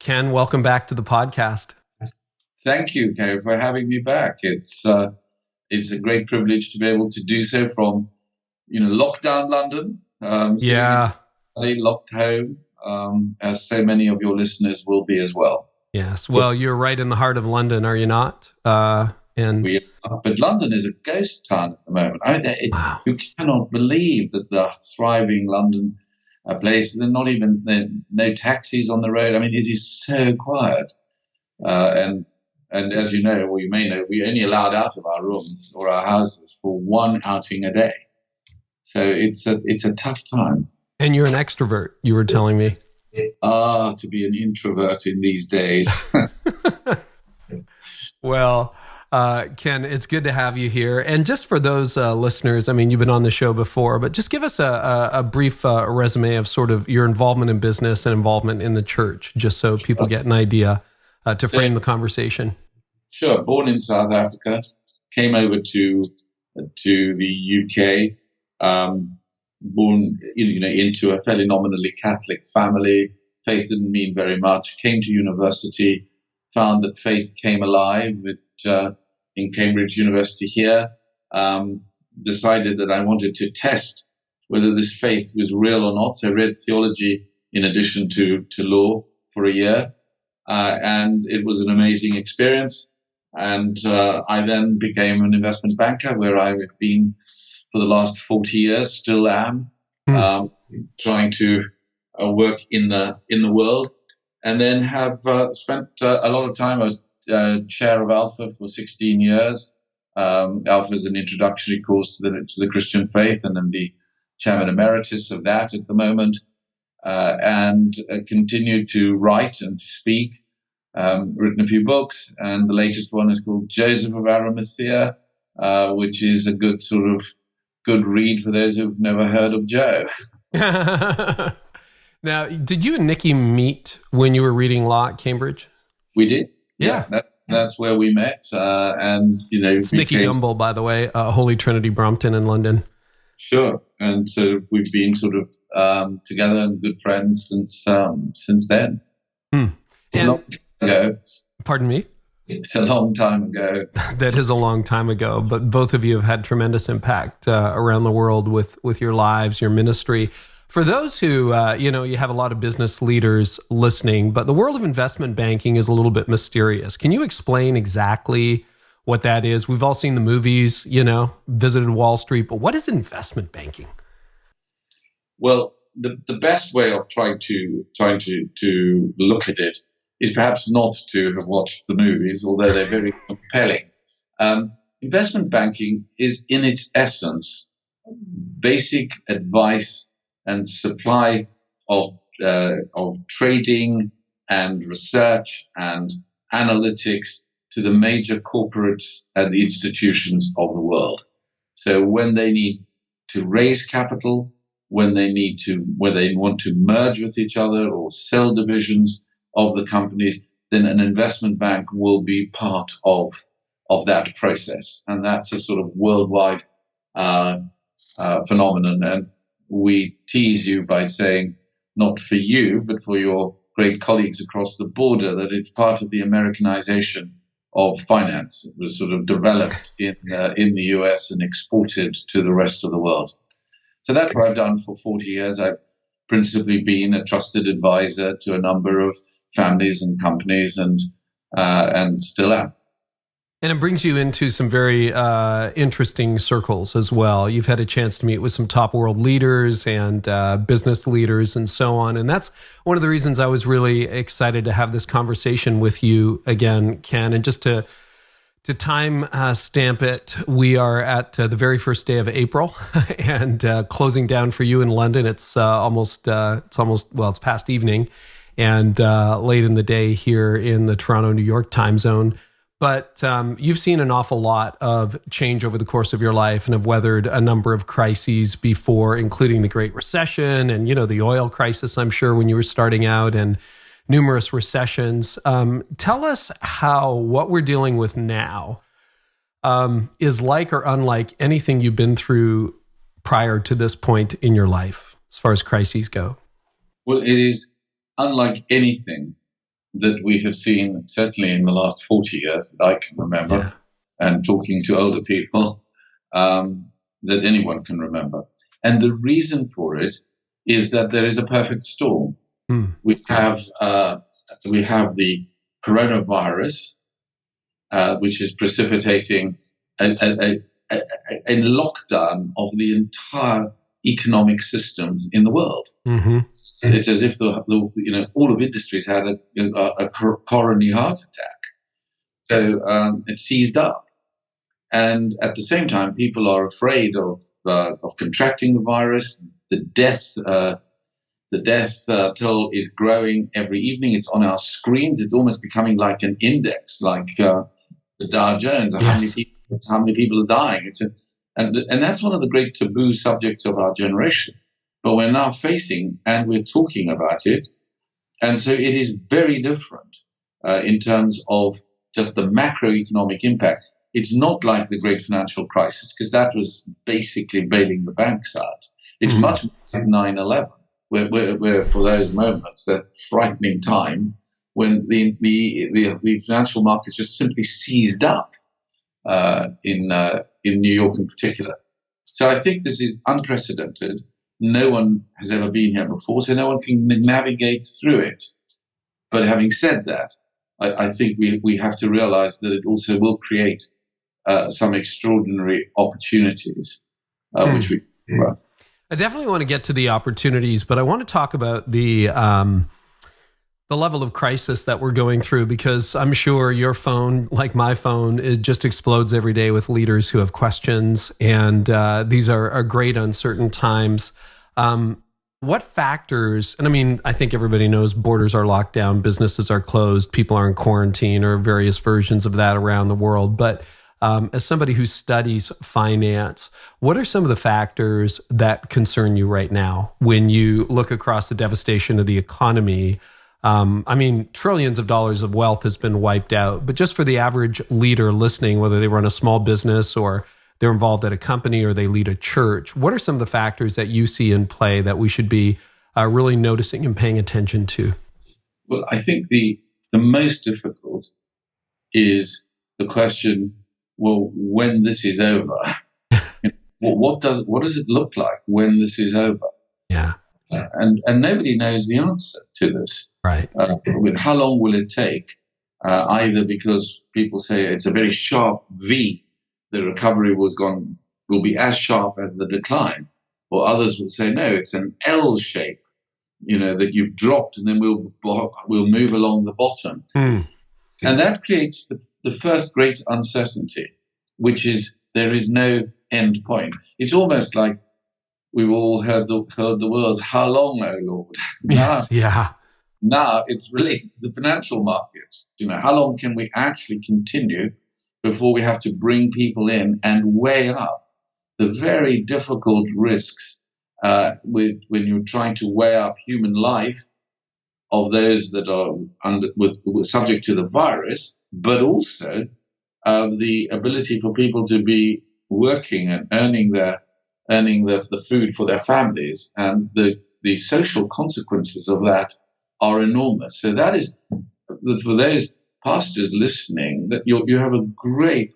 Ken, welcome back to the podcast. Thank you, Carey, for having me back. It's a great privilege to be able to do so from, lockdown London. Locked home, as so many of your listeners will be as well. Yes. Well, you're right in the heart of London, are you not? We are, but London is a ghost town at the moment. Wow. You cannot believe that the thriving London place. No taxis on the road. I mean, it is so quiet. And as you know, or you may know, we're only allowed out of our rooms or our houses for one outing a day. So it's a tough time. And you're an extrovert, you were telling me. To be an introvert in these days. Well, Ken, it's good to have you here. And just for those listeners, I mean, you've been on the show before, but just give us a brief resume of sort of your involvement in business and involvement in the church, just so people get an idea to frame the conversation. Sure. Born in South Africa, came over to the UK, born into a fairly nominally Catholic family. Faith didn't mean very much. Came to university, found that faith came alive in Cambridge University here. Decided that I wanted to test whether this faith was real or not. So I read theology in addition to law for a year. And it was an amazing experience. And I then became an investment banker, where I've been for the last 40 years, still am, trying to work in the world. And then have spent a lot of time. I was chair of Alpha for 16 years. Alpha is an introductory course to the Christian faith, and I'm the chairman emeritus of that at the moment. And continued to write and to speak, written a few books, and the latest one is called Joseph of Arimathea, which is a good read for those who've never heard of Joe. Now, did you and Nikki meet when you were reading law at Cambridge? We did. Yeah. That's where we met. It's Nikki Gumbel, by the way, Holy Trinity, Brompton in London. Sure. And so we've been sort of together and good friends since then. And, a long time ago. Pardon me? It's a long time ago. That is a long time ago, but both of you have had tremendous impact around the world with your lives, your ministry. For those who, you have a lot of business leaders listening, but the world of investment banking is a little bit mysterious. Can you explain exactly what that is? We've all seen the movies, visited Wall Street, but what is investment banking? Well, the best way of trying to look at it is perhaps not to have watched the movies, although they're very compelling. Investment banking is, in its essence, basic advice and supply of trading and research and analytics to the major corporates and the institutions of the world. So when they need to raise capital, when they want to merge with each other or sell divisions of the companies, then an investment bank will be part of that process. And that's a sort of worldwide phenomenon. And we tease you by saying, not for you, but for your great colleagues across the border, that it's part of the Americanization of finance. It was sort of developed in the US and exported to the rest of the world. So that's what I've done for 40 years. I've principally been a trusted advisor to a number of families and companies, and still am. And it brings you into some very interesting circles as well. You've had a chance to meet with some top world leaders and business leaders and so on. And that's one of the reasons I was really excited to have this conversation with you again, Ken. And just to time stamp it, we are at the very first day of April and closing down for you in London. It's it's past evening and late in the day here in the Toronto, New York time zone. But you've seen an awful lot of change over the course of your life and have weathered a number of crises before, including the Great Recession and, the oil crisis, I'm sure, when you were starting out, and numerous recessions. Tell us how what we're dealing with now is like or unlike anything you've been through prior to this point in your life, as far as crises go. Well, it is unlike anything that we have seen, certainly in the last 40 years that I can remember, and talking to older people, that anyone can remember. And the reason for it is that there is a perfect storm. We have the coronavirus, which is precipitating a lockdown of the entire economic systems in the world. It's as if all of industries had a coronary heart attack. So it seized up, and at the same time, people are afraid of contracting the virus. The death toll is growing every evening. It's on our screens. It's almost becoming like an index, like the Dow Jones. How many people are dying? And that's one of the great taboo subjects of our generation. But we're now facing, and we're talking about it. And so it is very different in terms of just the macroeconomic impact. It's not like the great financial crisis, because that was basically bailing the banks out. It's much more like 9/11, where for those moments, that frightening time, when the financial markets just simply seized up in New York in particular. So I think this is unprecedented. No one has ever been here before, so no one can navigate through it. But having said that, I think we have to realize that it also will create some extraordinary opportunities, which we. I definitely want to get to the opportunities, but I want to talk about the level of crisis that we're going through, because I'm sure your phone, like my phone, it just explodes every day with leaders who have questions, and these are great uncertain times. What factors, and I mean, I think everybody knows borders are locked down, businesses are closed, people are in quarantine, or various versions of that around the world, but as somebody who studies finance, what are some of the factors that concern you right now when you look across the devastation of the economy? I mean, trillions of dollars of wealth has been wiped out, but just for the average leader listening, whether they run a small business or they're involved at a company or they lead a church, what are some of the factors that you see in play that we should be really noticing and paying attention to? Well, I think the most difficult is the question, well, when this is over, what does it look like when this is over? Yeah. And nobody knows the answer to this. Right. How long will it take? Either because people say it's a very sharp V, the recovery will be as sharp as the decline, or others will say no, it's an L shape, that you've dropped, and then we'll move along the bottom, and that creates the first great uncertainty, which is there is no end point. It's almost like we've all heard the words, "How long, O Lord?" Yes, yeah. Now it's related to the financial markets. How long can we actually continue before we have to bring people in and weigh up the very difficult risks when you're trying to weigh up human life of those that are subject to the virus, but also the ability for people to be working and earning the food for their families, and the social consequences of that are enormous. So that is, for those pastors listening, that you have a great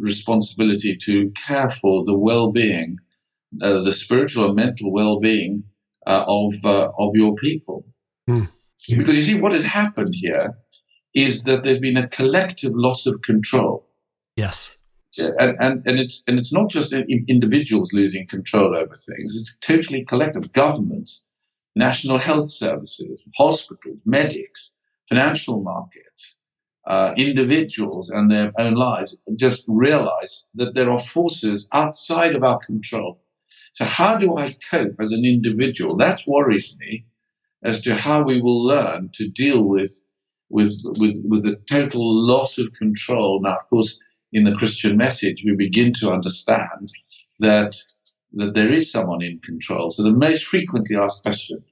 responsibility to care for the well-being, the spiritual and mental well-being of your people. Because you see, what has happened here is that there's been a collective loss of control. Yes. And it's not just individuals losing control over things. It's totally collective. Governments, national health services, hospitals, medics, financial markets, individuals and their own lives just realize that there are forces outside of our control. So how do I cope as an individual? That worries me as to how we will learn to deal with the total loss of control. Now, of course, in the Christian message, we begin to understand that there is someone in control. So the most frequently asked question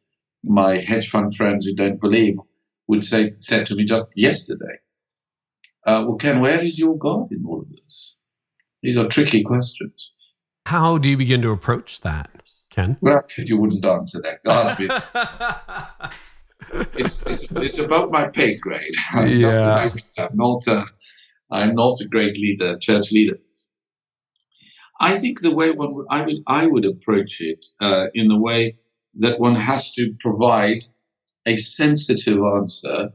my hedge fund friends who don't believe said to me just yesterday, well, Ken, where is your God in all of this? These are tricky questions. How do you begin to approach that, Ken? Well, you wouldn't answer that. Ask me. it's above my pay grade. Yeah. I'm not a great leader, church leader. I think the way I would approach it in the way that one has to provide a sensitive answer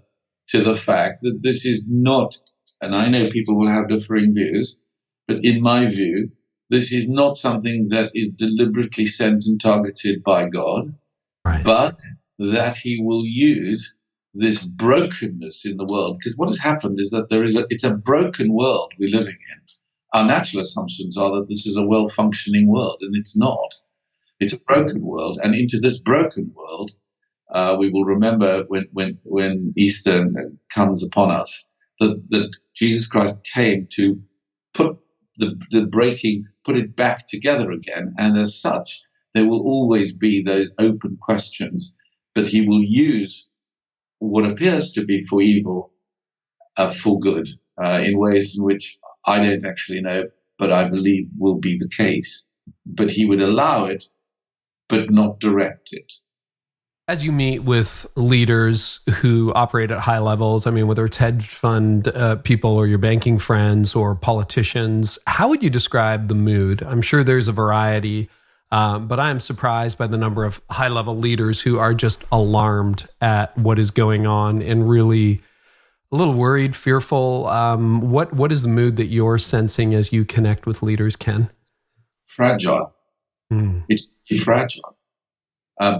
to the fact that this is not, and I know people will have differing views, but in my view, this is not something that is deliberately sent and targeted by God, Right. but that he will use this brokenness in the world. Because what has happened is that it's a broken world we're living in. Our natural assumptions are that this is a well-functioning world, and it's not. It's a broken world, and into this broken world, we will remember when Easter comes upon us that Jesus Christ came to put the breaking, put it back together again, and as such, there will always be those open questions, but he will use what appears to be for evil for good in ways in which I don't actually know, but I believe will be the case. But he would allow it, but not direct it. As you meet with leaders who operate at high levels, I mean, whether it's hedge fund people or your banking friends or politicians, how would you describe the mood? I'm sure there's a variety, but I am surprised by the number of high-level leaders who are just alarmed at what is going on and really a little worried, fearful. What is the mood that you're sensing as you connect with leaders, Ken? Fragile. It's fragile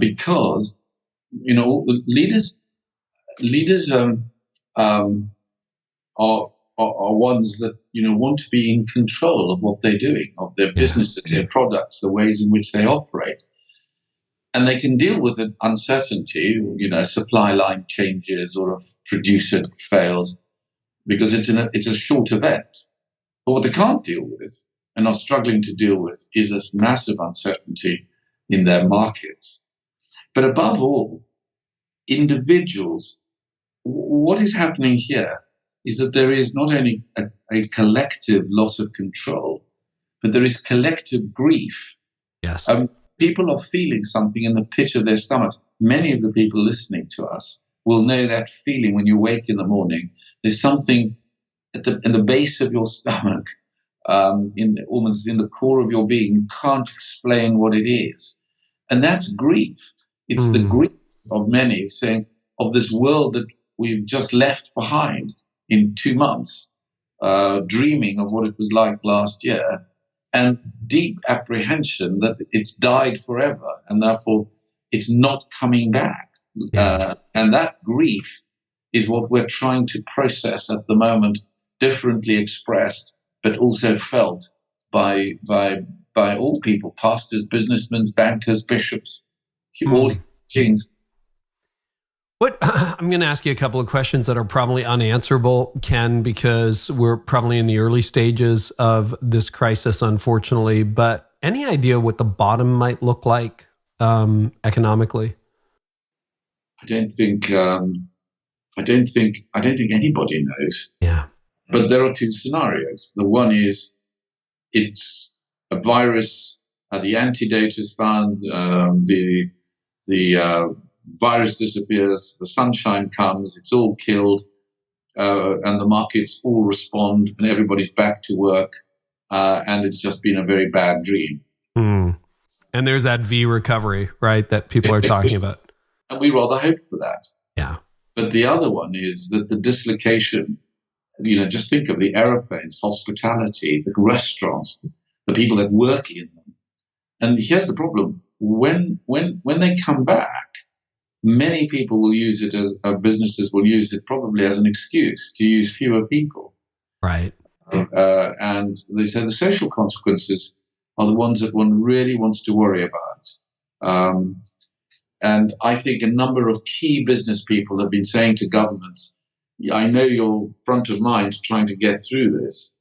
because leaders are ones that want to be in control of what they're doing, of their businesses, their products, the ways in which they operate, and they can deal with an uncertainty, supply line changes or a producer fails, because it's a short event. But what they can't deal with and are struggling to deal with is this massive uncertainty in their markets. But above all, individuals, what is happening here is that there is not only a collective loss of control, but there is collective grief. Yes. People are feeling something in the pit of their stomach. Many of the people listening to us will know that feeling when you wake in the morning. There's something in the base of your stomach, almost in the core of your being. You can't explain what it is. And that's grief. It's the grief of many saying, of this world that we've just left behind in 2 months, dreaming of what it was like last year, and deep apprehension that it's died forever and therefore it's not coming back. And that grief is what we're trying to process at the moment, differently expressed, but also felt by all people, pastors, businessmen, bankers, bishops, all kings. I'm going to ask you a couple of questions that are probably unanswerable, Ken, because we're probably in the early stages of this crisis, unfortunately. But any idea what the bottom might look like economically? I don't think anybody knows. Yeah. But there are two scenarios. The one is it's a virus. The antidote is found. The virus disappears, the sunshine comes, it's all killed, and the markets all respond, and everybody's back to work, and it's just been a very bad dream. And there's that V recovery, right, that people are talking about. And we rather hope for that. Yeah. But the other one is that the dislocation, just think of the aeroplanes, hospitality, the restaurants, the people that work in them. And here's the problem. When they come back, many people will use it businesses will use it probably as an excuse to use fewer people. Right. And they say the social consequences are the ones that one really wants to worry about. And I think a number of key business people have been saying to governments, I know you're front of mind trying to get through this,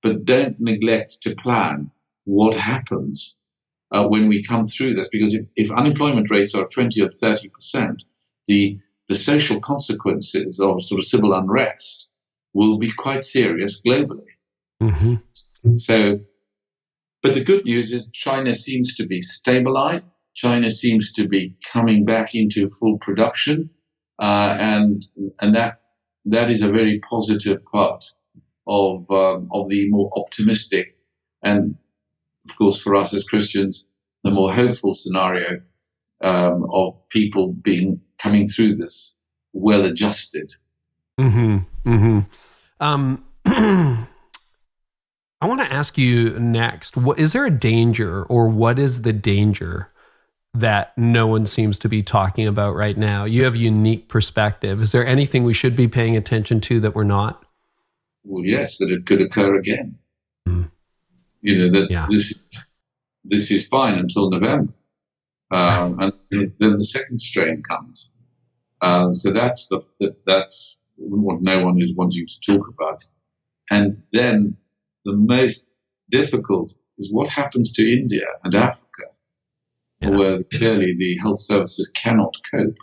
but don't neglect to plan what happens when we come through this, because if unemployment rates are 20 or 30%, the social consequences of sort of civil unrest will be quite serious globally. So, but the good news is China seems to be stabilized. China seems to be coming back into full production. and that is a very positive part of the more optimistic, and of course for us as Christians, the more hopeful scenario of people coming through this well adjusted. Mm-hmm. Mm-hmm. I want to ask you next, is there a danger, or what is the danger that no one seems to be talking about right now? You have a unique perspective. Is there anything we should be paying attention to that we're not? Well, yes, that it could occur again. Mm. This is fine until November. And then the second strain comes. So that's what no one is wanting to talk about. And then the most difficult is what happens to India and Africa, where clearly the health services cannot cope.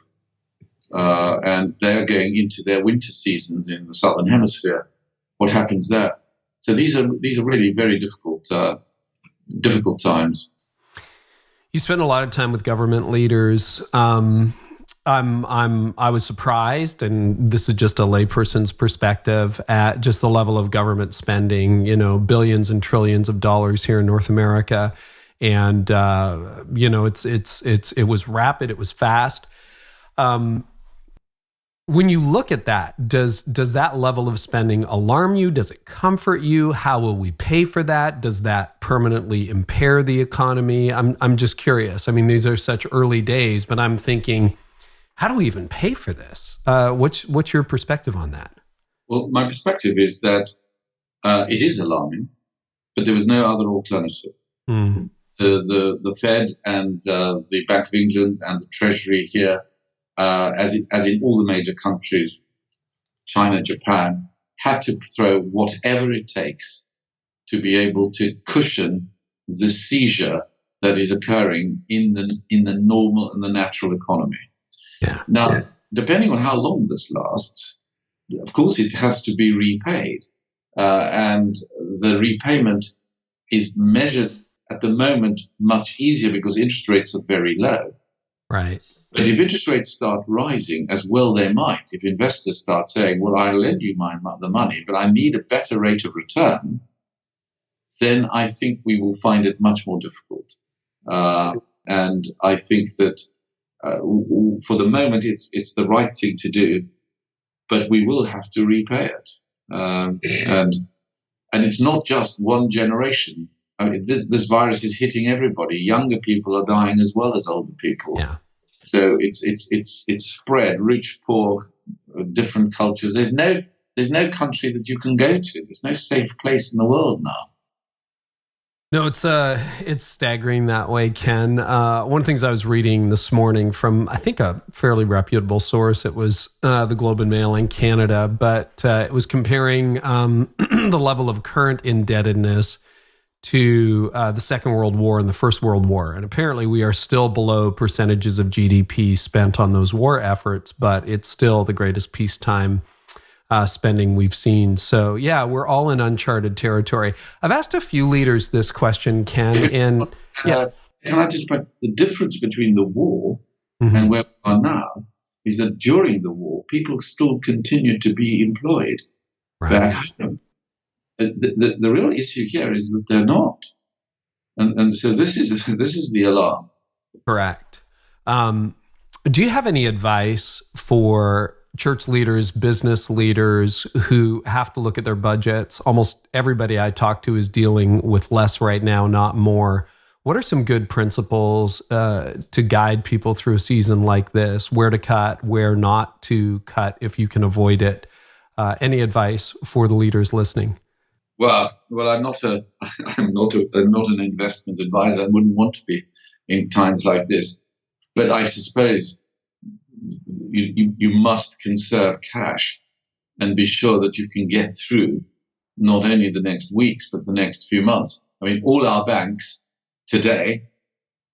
And they're going into their winter seasons in the Southern Hemisphere. What happens there? So these are really very difficult times. You spend a lot of time with government leaders. I was surprised, and this is just a layperson's perspective, at just the level of government spending, billions and trillions of dollars here in North America. And, it was rapid, it was fast. When you look at that, does that level of spending alarm you? Does it comfort you? How will we pay for that? Does that permanently impair the economy? I'm just curious. I mean, these are such early days, but I'm thinking, how do we even pay for this? What's your perspective on that? Well, my perspective is that it is alarming, but there was no other alternative. Mm. The Fed and the Bank of England and the Treasury here, as in all the major countries, China, Japan, had to throw whatever it takes to be able to cushion the seizure that is occurring in the normal and the natural economy. Yeah. Now, depending on how long this lasts, of course, it has to be repaid, and the repayment is measured at the moment much easier because interest rates are very low. Right. But if interest rates start rising, as well they might, if investors start saying, well, I'll lend you the money, but I need a better rate of return, then I think we will find it much more difficult. And I think that for the moment, it's the right thing to do, but we will have to repay it. And it's not just one generation. I mean, this virus is hitting everybody. Younger people are dying as well as older people. Yeah. So it's spread, rich, poor, different cultures. There's no country that you can go to. There's no safe place in the world now. No, it's staggering that way, Ken. One of the things I was reading this morning from, I think, a fairly reputable source, it was the Globe and Mail in Canada, but it was comparing the level of current indebtedness to the Second World War and the First World War. And apparently we are still below percentages of GDP spent on those war efforts, but it's still the greatest peacetime spending we've seen. So yeah, we're all in uncharted territory. I've asked a few leaders this question, Ken, and can I just put the difference between the war and where we are now is that during the war, people still continued to be employed. Right. The real issue here is that they're not, and so this is the alarm. Correct. Do you have any advice for church leaders, business leaders who have to look at their budgets? Almost everybody I talk to is dealing with less right now, not more. What are some good principles to guide people through a season like this? Where to cut, where not to cut if you can avoid it? Any advice for the leaders listening? Well, I'm not an investment advisor. I wouldn't want to be in times like this. But I suppose you must conserve cash and be sure that you can get through not only the next weeks, but the next few months. I mean, all our banks today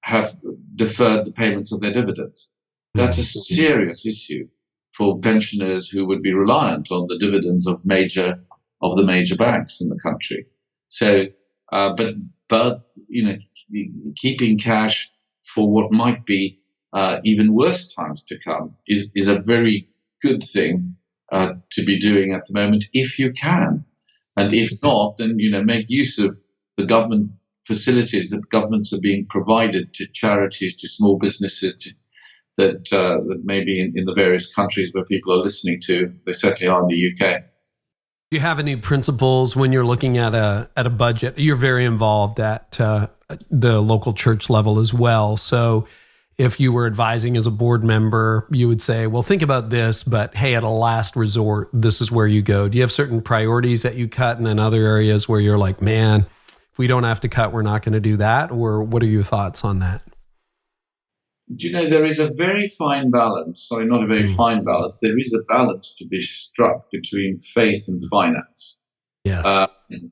have deferred the payments of their dividends. That's a serious issue for pensioners who would be reliant on the dividends of the major banks in the country. So, but keeping cash for what might be even worse times to come is a very good thing to be doing at the moment, if you can. And if not, then, make use of the government facilities that governments are being provided to charities, to small businesses, that may be in the various countries where people are listening to. They certainly are in the UK. Do you have any principles when you're looking at a budget? You're very involved at the local church level as well. So if you were advising as a board member, you would say, well, think about this, but hey, at a last resort, this is where you go. Do you have certain priorities that you cut, and then other areas where you're like, man, if we don't have to cut, we're not going to do that? Or what are your thoughts on that? There is a very fine balance. Sorry, not a very fine balance. There is a balance to be struck between faith and finance. Yes.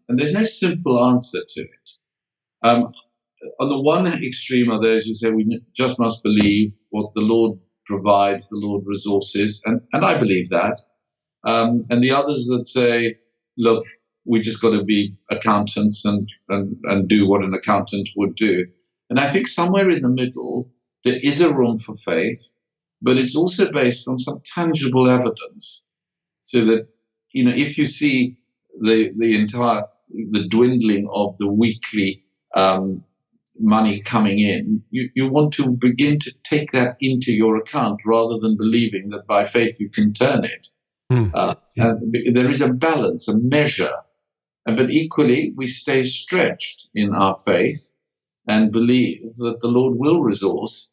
And there's no simple answer to it. On the one extreme are those who say we just must believe what the Lord provides, the Lord resources, and I believe that. And the others that say, look, we just got to be accountants and do what an accountant would do. And I think somewhere in the middle, there is a room for faith, but it's also based on some tangible evidence. So that, if you see the dwindling of the weekly money coming in, you want to begin to take that into your account rather than believing that by faith you can turn it. And there is a balance, a measure, but equally we stay stretched in our faith and believe that the Lord will resource,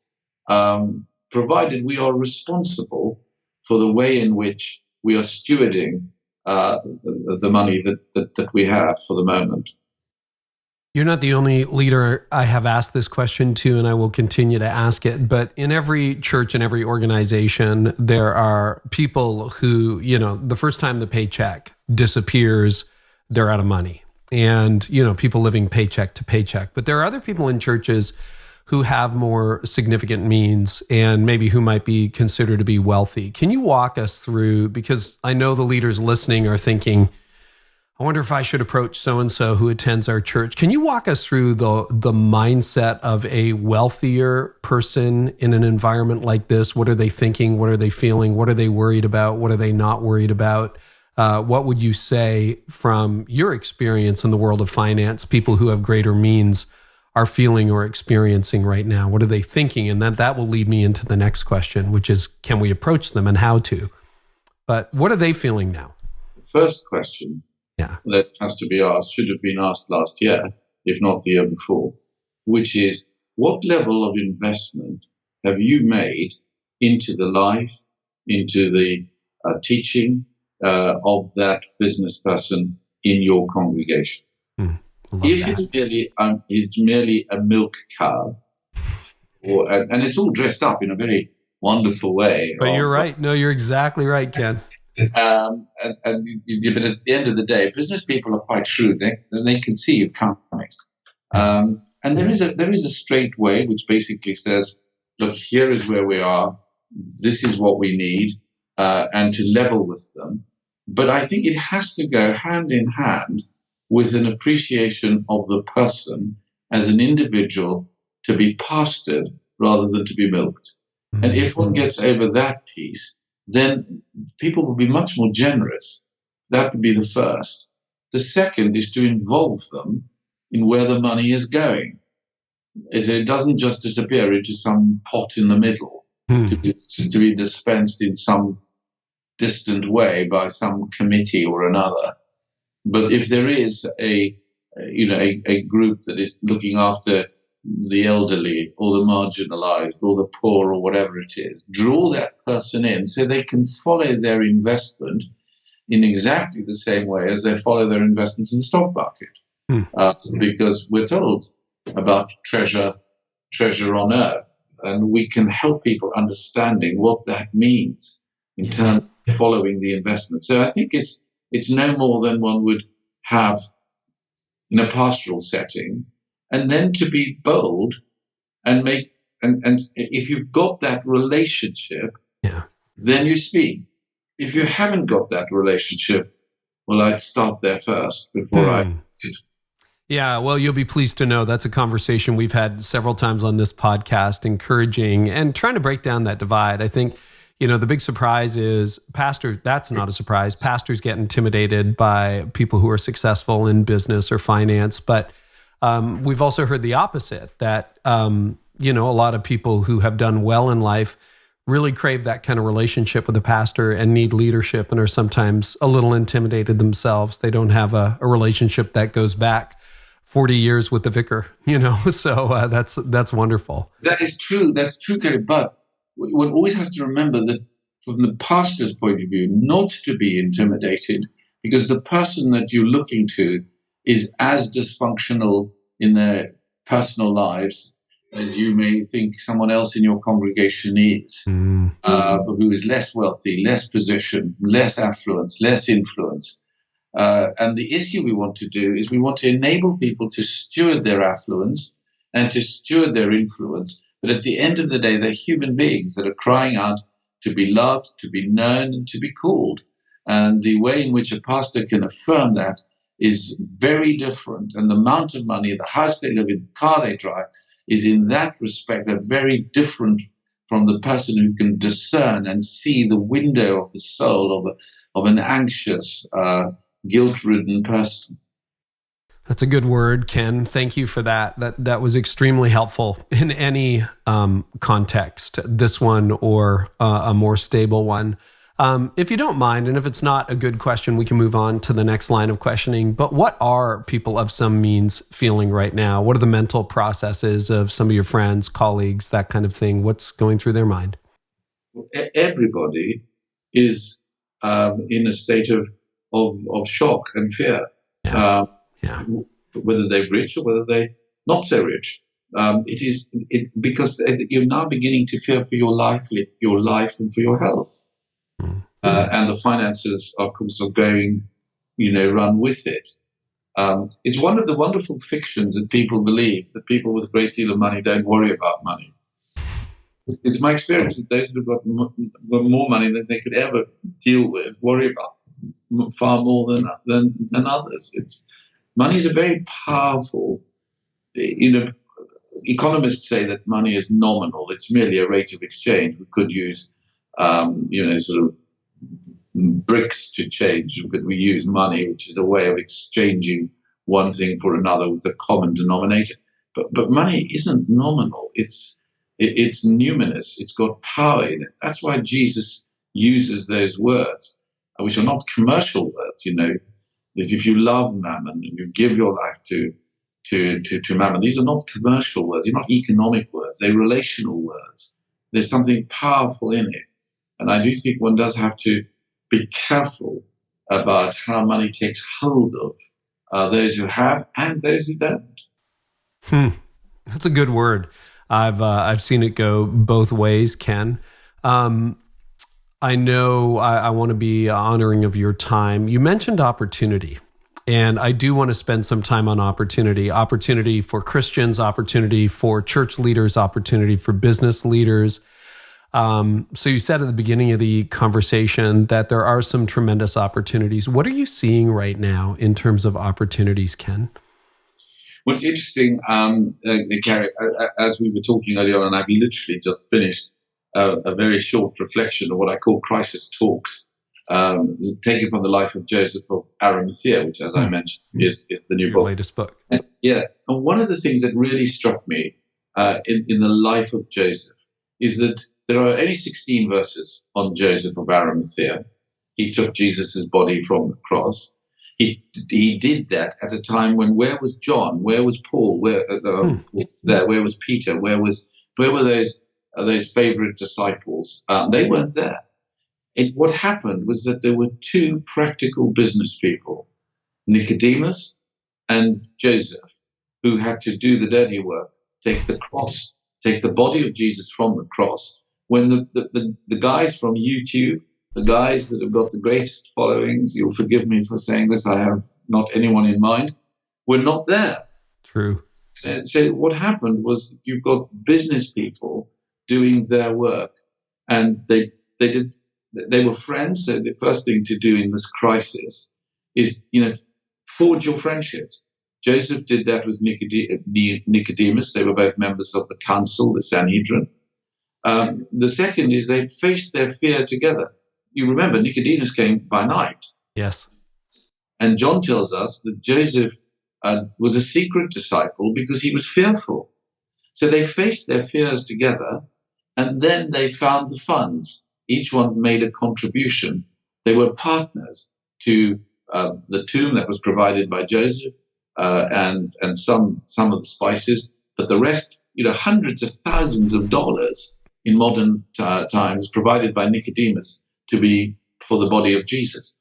provided we are responsible for the way in which we are stewarding the money that we have for the moment. You're not the only leader I have asked this question to, and I will continue to ask it. But in every church and every organization, there are people who, the first time the paycheck disappears, they're out of money. And, people living paycheck to paycheck. But there are other people in churches who have more significant means and maybe who might be considered to be wealthy. Can you walk us through, because I know the leaders listening are thinking, I wonder if I should approach so-and-so who attends our church. Can you walk us through the mindset of a wealthier person in an environment like this? What are they thinking? What are they feeling? What are they worried about? What are they not worried about? What would you say from your experience in the world of finance, people who have greater means are feeling or experiencing right now? What are they thinking? And then that will lead me into the next question, which is, can we approach them and how to? But what are they feeling now? First question. Yeah, that has to be asked, should have been asked last year, if not the year before, which is, what level of investment have you made into the life, into the teaching of that business person in your congregation? If it's merely a milk cow, and it's all dressed up in a very wonderful way. But you're right. No, you're exactly right, Ken. But at the end of the day, business people are quite shrewd. They can see it coming. And there is a straight way which basically says, look, here is where we are. This is what we need, and to level with them. But I think it has to go hand in hand with an appreciation of the person as an individual to be pastured rather than to be milked. And if one gets over that piece, then people will be much more generous. That would be the first. The second is to involve them in where the money is going. It doesn't just disappear into some pot in the middle to be dispensed in some distant way by some committee or another. But if there is a group that is looking after the elderly or the marginalized or the poor or whatever it is, draw that person in so they can follow their investment in exactly the same way as they follow their investments in the stock market. Because we're told about treasure on earth, and we can help people understanding what that means in terms of following the investment. So I think it's no more than one would have in a pastoral setting. And then to be bold and make, and if you've got that relationship, then you speak. If you haven't got that relationship, well, I'd start there first before I. Yeah, well, you'll be pleased to know that's a conversation we've had several times on this podcast, encouraging and trying to break down that divide. I think the big surprise is that's not a surprise. Pastors get intimidated by people who are successful in business or finance. But we've also heard the opposite, that, a lot of people who have done well in life really crave that kind of relationship with a pastor and need leadership and are sometimes a little intimidated themselves. They don't have a relationship that goes back 40 years with the vicar, so that's wonderful. That is true. That's true, Carey. But one always has to remember that from the pastor's point of view, not to be intimidated, because the person that you're looking to is as dysfunctional in their personal lives as you may think someone else in your congregation is, who is less wealthy, less position, less affluence, less influence. And the issue we want to do is we want to enable people to steward their affluence and to steward their influence. But at the end of the day, they're human beings that are crying out to be loved, to be known, and to be called. And the way in which a pastor can affirm that is very different. And the amount of money, the house they live in, the car they drive, is in that respect very different from the person who can discern and see the window of the soul of an anxious, guilt-ridden person. That's a good word, Ken. Thank you for that. That was extremely helpful in any context, this one or a more stable one. If you don't mind, and if it's not a good question, we can move on to the next line of questioning. But what are people of some means feeling right now? What are the mental processes of some of your friends, colleagues, that kind of thing? What's going through their mind? Everybody is in a state of shock and fear. Whether they're rich or whether they're not so rich. Because you're now beginning to fear for your life and for your health. And the finances, of course, are going, run with it. It's one of the wonderful fictions that people believe, that people with a great deal of money don't worry about money. It's my experience that those who've got more money than they could ever deal with worry about far more than others. Money is a very powerful, economists say that money is nominal. It's merely a rate of exchange. We could use, sort of bricks to change, but we use money, which is a way of exchanging one thing for another with a common denominator. But money isn't nominal. It's numinous. It's got power in it. That's why Jesus uses those words, which are not commercial words. If you love mammon and you give your life to mammon, these are not commercial words. They're not economic words. They're relational words. There's something powerful in it. And I do think one does have to be careful about how money takes hold of those who have and those who don't. That's a good word. I've seen it go both ways, Ken. I know I want to be honoring of your time. You mentioned opportunity, and I do want to spend some time on opportunity for Christians, opportunity for church leaders, opportunity for business leaders. So you said at the beginning of the conversation that there are some tremendous opportunities. What are you seeing right now in terms of opportunities, Ken? Well, it's interesting, Carey, as we were talking earlier on, and I've literally just finished a very short reflection of what I call crisis talks, taken from the life of Joseph of Arimathea, which, as I mentioned, is the new book. Latest book. Yeah. And one of the things that really struck me in the life of Joseph is that there are only 16 verses on Joseph of Arimathea. He took Jesus' body from the cross. He did that at a time when where was John? Where was Paul? Where was Peter? Where were those favorite disciples? They weren't there. What happened was that there were two practical business people, Nicodemus and Joseph, who had to do the dirty work, take the body of Jesus from the cross. When the guys from YouTube, the guys that have got the greatest followings, you'll forgive me for saying this, I have not anyone in mind, were not there. True. And so what happened was you've got business people doing their work, and they were friends. So the first thing to do in this crisis is, forge your friendships. Joseph did that with Nicodemus. They were both members of the council, the Sanhedrin. The second is they faced their fear together. You remember Nicodemus came by night. Yes. And John tells us that Joseph was a secret disciple because he was fearful. So they faced their fears together, and then they found the funds. Each one made a contribution. They were partners to the tomb that was provided by Joseph and some of the spices, but the rest, hundreds of thousands of dollars in modern times provided by Nicodemus to be for the body of Jesus.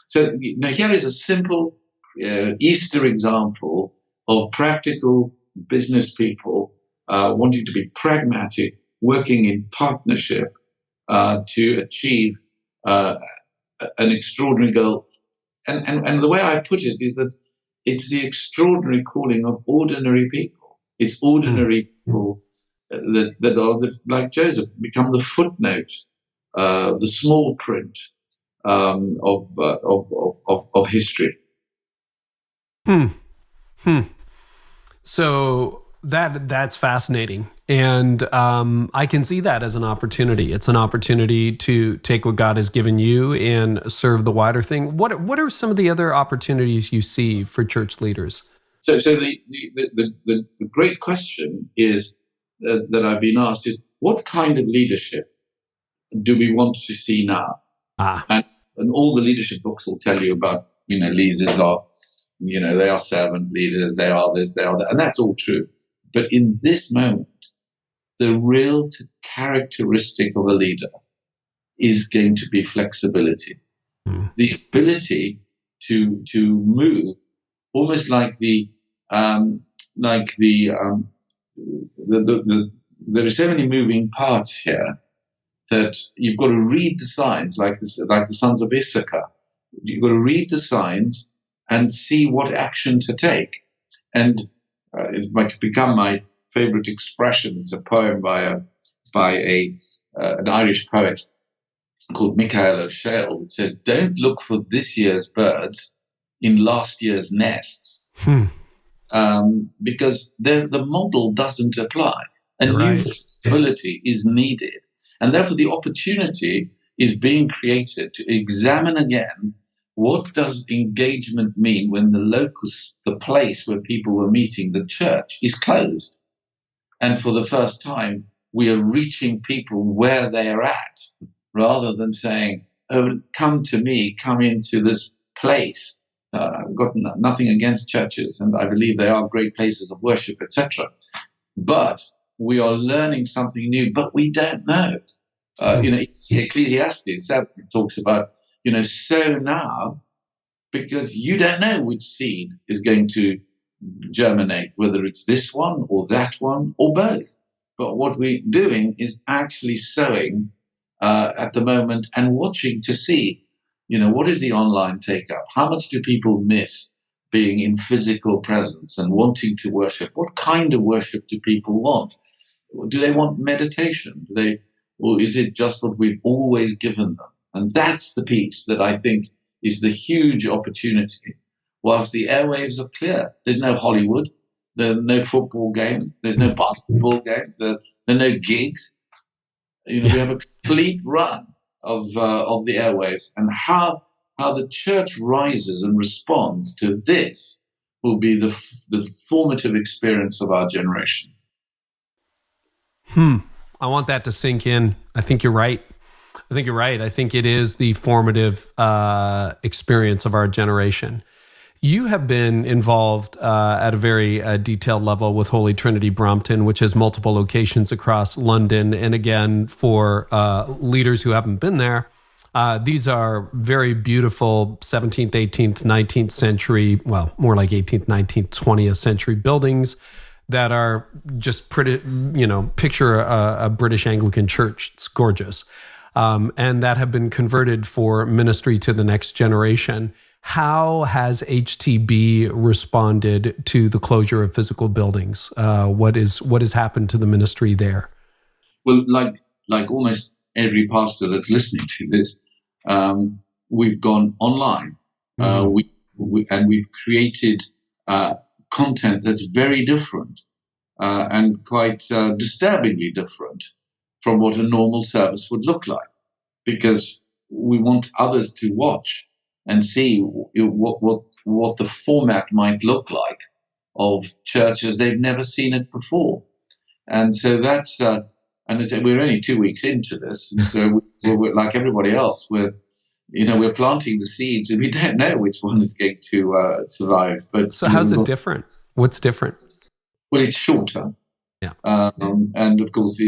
So here is a simple Easter example of practical business people wanting to be pragmatic, working in partnership to achieve an extraordinary goal. And the way I put it is that it's the extraordinary calling of ordinary people. It's ordinary people that are, like Joseph, become the footnote, the small print of history. So that's fascinating, and I can see that as an opportunity. It's an opportunity to take what God has given you and serve the wider thing. What are some of the other opportunities you see for church leaders? So the great question is that I've been asked is, what kind of leadership do we want to see now? And all the leadership books will tell you about, leaders are, they are servant leaders, they are this, they are that, and that's all true. But in this moment, the real characteristic of a leader is going to be flexibility, the ability to move, almost like there are so many moving parts here that you've got to read the signs, like the sons of Issachar. You've got to read the signs and see what action to take. And it might become my favorite expression. It's a poem by an Irish poet called Michael O'Shea. It says, "Don't look for this year's birds in last year's nests," because the model doesn't apply. A new flexibility is needed. And therefore, the opportunity is being created to examine again, what does engagement mean when the locus, the place where people were meeting, the church, is closed? And for the first time, we are reaching people where they are at, rather than saying, "Oh, come to me, come into this place." I've got nothing against churches, and I believe they are great places of worship, etc. But we are learning something new, but we don't know. Ecclesiastes 7 talks about, sow now, because you don't know which seed is going to germinate, whether it's this one or that one or both. But what we're doing is actually sowing at the moment and watching to see, what is the online take-up? How much do people miss being in physical presence and wanting to worship? What kind of worship do people want? Do they want meditation? Or is it just what we've always given them? And that's the piece that I think is the huge opportunity. Whilst the airwaves are clear, there's no Hollywood, there are no football games, there's no basketball games, there are no gigs. We have a complete run of the airwaves, and how the church rises and responds to this will be the formative experience of our generation. I want that to sink in. I think you're right. I think it is the formative experience of our generation. You have been involved at a very detailed level with Holy Trinity Brompton, which has multiple locations across London. And again, for leaders who haven't been there, these are very beautiful 17th, 18th, 19th century, well, more like 18th, 19th, 20th century buildings that are just pretty, picture a British Anglican church. It's gorgeous. And that have been converted for ministry to the next generation. How has HTB responded to the closure of physical buildings? What has happened to the ministry there? Well, like almost every pastor that's listening to this, we've gone online. We've created content that's very different and quite disturbingly different from what a normal service would look like, because we want others to watch and see what the format might look like of church as they've never seen it before. And so that's, we're only 2 weeks into this, and so we're like everybody else, we're planting the seeds, and we don't know which one is going to survive. But so, how's it different? What's different? Well, it's shorter, and of course,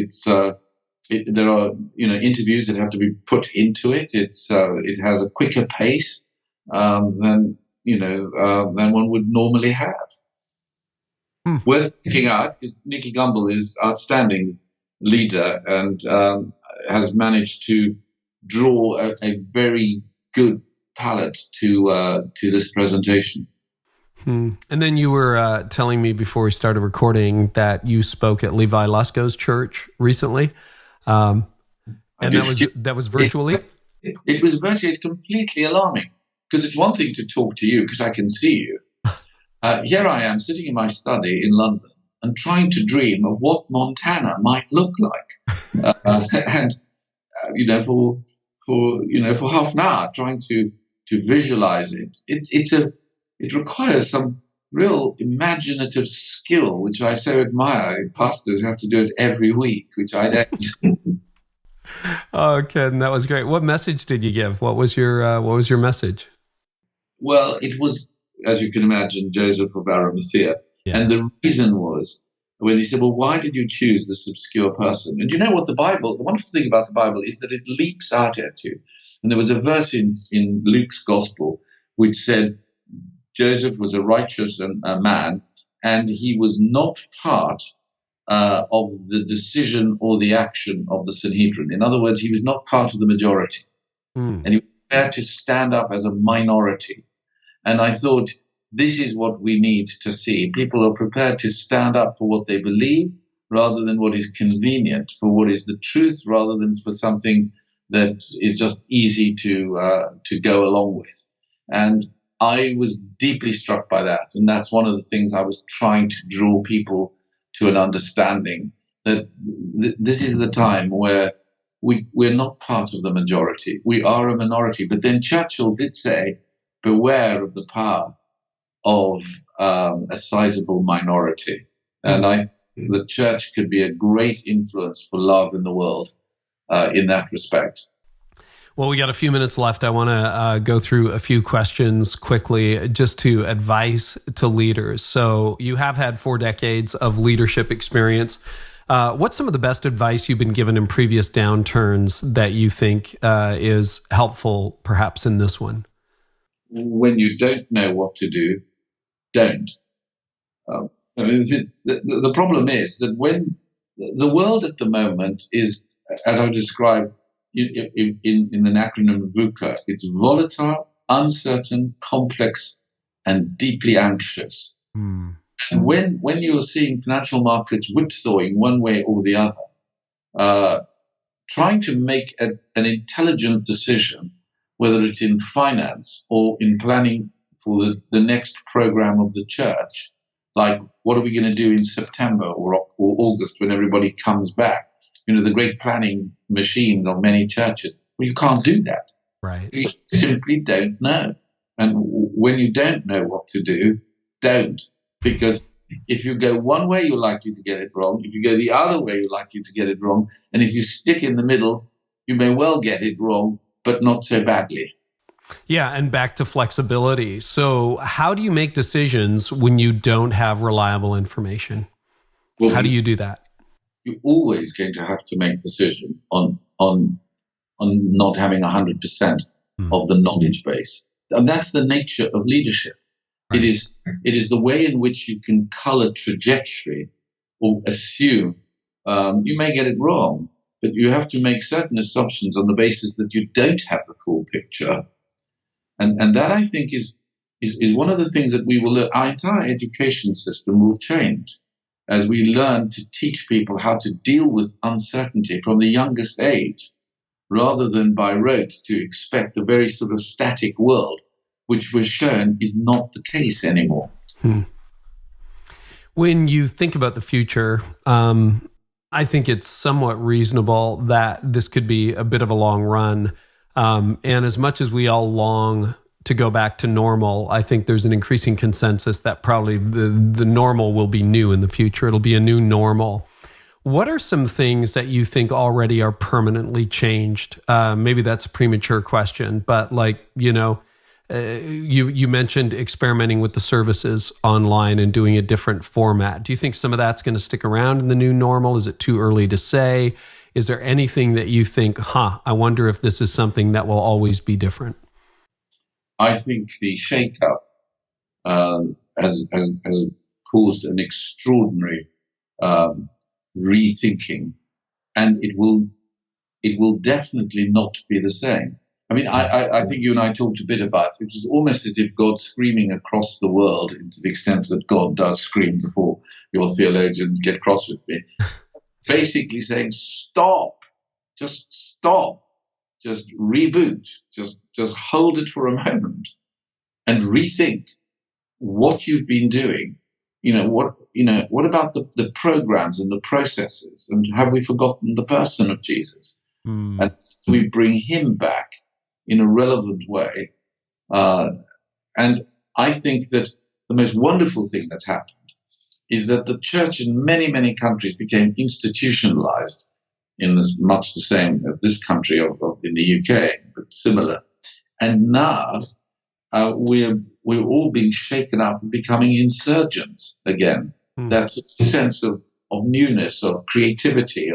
there are interviews that have to be put into it. It has a quicker pace than one would normally have. Worth picking out because Nicky Gumbel is outstanding leader and has managed to draw a very good palette to this presentation. And then you were telling me before we started recording that you spoke at Levi Lusko's church recently, and that was virtually. It was virtually. It's completely alarming because it's one thing to talk to you because I can see you. Here I am sitting in my study in London and trying to dream of what Montana might look like, for half an hour trying to visualize it. It requires some real imaginative skill, which I so admire. Pastors have to do it every week, which I don't. Oh, Ken, that was great. What message did you give? What was your message? Well, it was, as you can imagine, Joseph of Arimathea. Yeah. And the reason was when he said, well, why did you choose this obscure person? And you know what the wonderful thing about the Bible is that it leaps out at you. And there was a verse in Luke's gospel which said Joseph was a righteous man, and he was not part of the decision or the action of the Sanhedrin. In other words, he was not part of the majority. And he was prepared to stand up as a minority. And I thought, this is what we need to see. People are prepared to stand up for what they believe rather than what is convenient, for what is the truth rather than for something that is just easy to go along with. And I was deeply struck by that. And that's one of the things I was trying to draw people to an understanding that this is the time where we're not part of the majority. We are a minority. But then Churchill did say, beware of the power of a sizable minority. And I think the church could be a great influence for love in the world in that respect. Well, we got a few minutes left. I want to go through a few questions quickly just to advice to leaders. So you have had 4 decades of leadership experience. What's some of the best advice you've been given in previous downturns that you think is helpful perhaps in this one? When you don't know what to do, don't. The problem is that when the world at the moment is, as I described in an acronym VUCA, it's volatile, uncertain, complex, and deeply anxious. And when you're seeing financial markets whipsawing one way or the other, trying to make an intelligent decision, whether it's in finance or in planning for the next program of the church, like what are we going to do in September or August when everybody comes back? The great planning machine of many churches. Well, you can't do that. Right. You simply don't know. And when you don't know what to do, don't. Because if you go one way, you're likely to get it wrong. If you go the other way, you're likely to get it wrong. And if you stick in the middle, you may well get it wrong, but not so badly. Yeah, and back to flexibility. So how do you make decisions when you don't have reliable information? Well, how do you do that? You're always going to have to make decision on not having 100% of the knowledge base. And that's the nature of leadership. Right. It is the way in which you can color trajectory or assume. You may get it wrong, but you have to make certain assumptions on the basis that you don't have the full picture. And that, I think, is one of the things that we will learn. Our entire education system will change as we learn to teach people how to deal with uncertainty from the youngest age, rather than by rote to expect a very sort of static world, which we're shown is not the case anymore. When you think about the future, I think it's somewhat reasonable that this could be a bit of a long run. And as much as we all long to go back to normal, I think there's an increasing consensus that probably the normal will be new in the future. It'll be a new normal. What are some things that you think already are permanently changed? Maybe that's a premature question, but you mentioned experimenting with the services online and doing a different format. Do you think some of that's going to stick around in the new normal? Is it too early to say? Is there anything that you think, I wonder if this is something that will always be different? I think the shake-up has caused an extraordinary rethinking, and it will definitely not be the same. I mean, I think you and I talked a bit about it. It was almost as if God's screaming across the world, and to the extent that God does scream before your theologians get cross with me, basically saying, stop, just reboot, just hold it for a moment and rethink what you've been doing. What about the programs and the processes? And have we forgotten the person of Jesus? And we bring him back in a relevant way. And I think that the most wonderful thing that's happened is that the church in many, many countries became institutionalized in much the same as this country in the UK, but similar. And now we're all being shaken up and becoming insurgents again. That's a sense of newness, of creativity,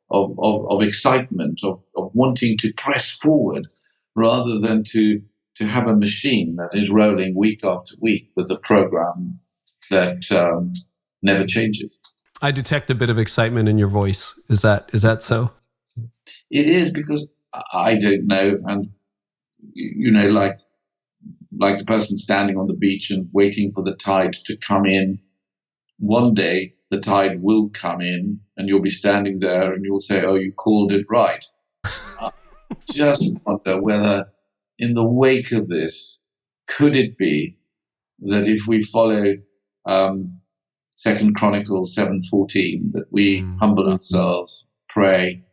of excitement, of wanting to press forward, rather than to have a machine that is rolling week after week with a program that never changes. I detect a bit of excitement in your voice. Is that so? It is, because I don't know, and like the person standing on the beach and waiting for the tide to come in. One day the tide will come in, and you'll be standing there, and you'll say, "Oh, you called it right." Just wonder whether, in the wake of this, could it be that if we follow 2 Chronicles 7:14, that we humble ourselves, pray,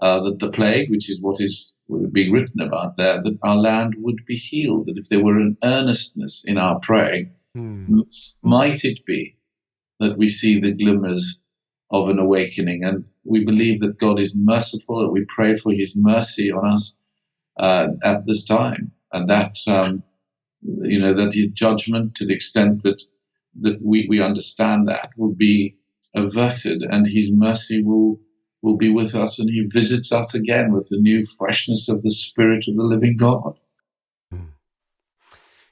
that the plague, which is what is being written about there, that our land would be healed, that if there were an earnestness in our praying, might it be that we see the glimmers of an awakening? And we believe that God is merciful, and we pray for his mercy on us at this time, and that that his judgment, to the extent that we understand that, will be averted, and his mercy will be with us, and he visits us again with the new freshness of the Spirit of the living God.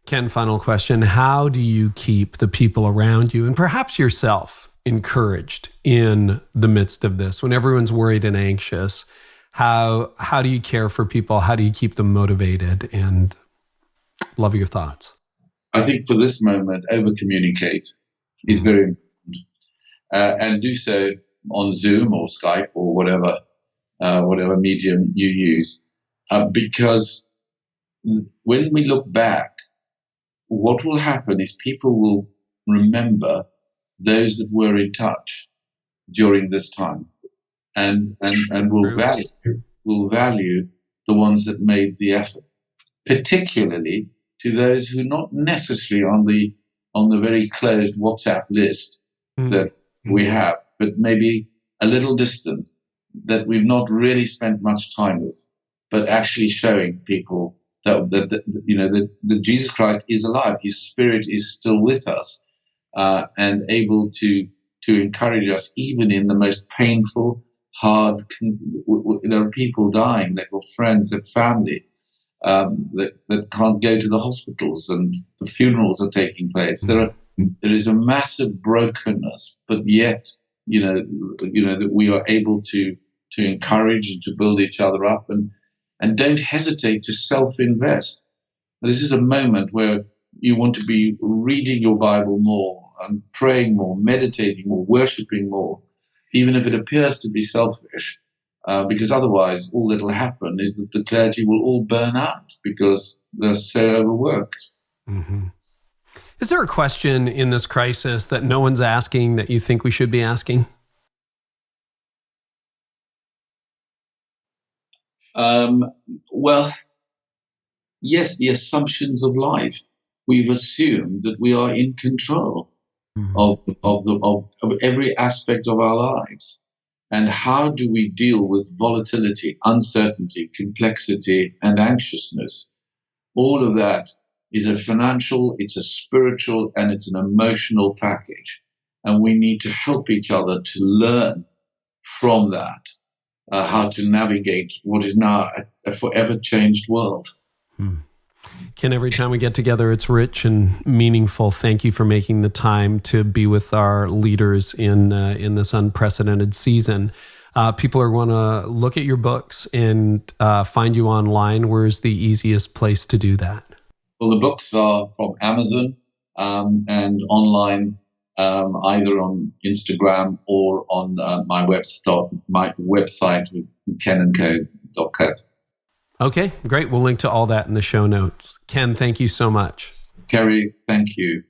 Ken, final question. How do you keep the people around you, and perhaps yourself, encouraged in the midst of this? When everyone's worried and anxious, how do you care for people? How do you keep them motivated? And love your thoughts. I think for this moment, over-communicate is very important. And do so on Zoom or Skype or whatever medium you use. Because when we look back, what will happen is people will remember those that were in touch during this time, and will value the ones that made the effort, particularly to those who not necessarily on the very closed WhatsApp list that we have, but maybe a little distant, that we've not really spent much time with, but actually showing people that Jesus Christ is alive. His Spirit is still with us, and able to encourage us even in the most painful, hard. There are people dying. They've got friends, their family that can't go to the hospitals, and the funerals are taking place. There is a massive brokenness, but yet that we are able to encourage and to build each other up, and don't hesitate to self-invest. This is a moment where you want to be reading your Bible more and praying more, meditating more, worshiping more, even if it appears to be selfish, because otherwise all that will happen is that the clergy will all burn out because they're so overworked. Mm-hmm. Is there a question in this crisis that no one's asking that you think we should be asking? Well, yes, the assumptions of life. We've assumed that we are in control of every aspect of our lives. And how do we deal with volatility, uncertainty, complexity, and anxiousness? All of that is a financial, it's a spiritual, and it's an emotional package. And we need to help each other to learn from that, how to navigate what is now a forever changed world. Ken, every time we get together, it's rich and meaningful. Thank you for making the time to be with our leaders in this unprecedented season. People are going to look at your books and find you online. Where's the easiest place to do that? Well, the books are from Amazon and online, either on Instagram or on my website, kenandco.co. Okay, great. We'll link to all that in the show notes. Ken, thank you so much. Carey, thank you.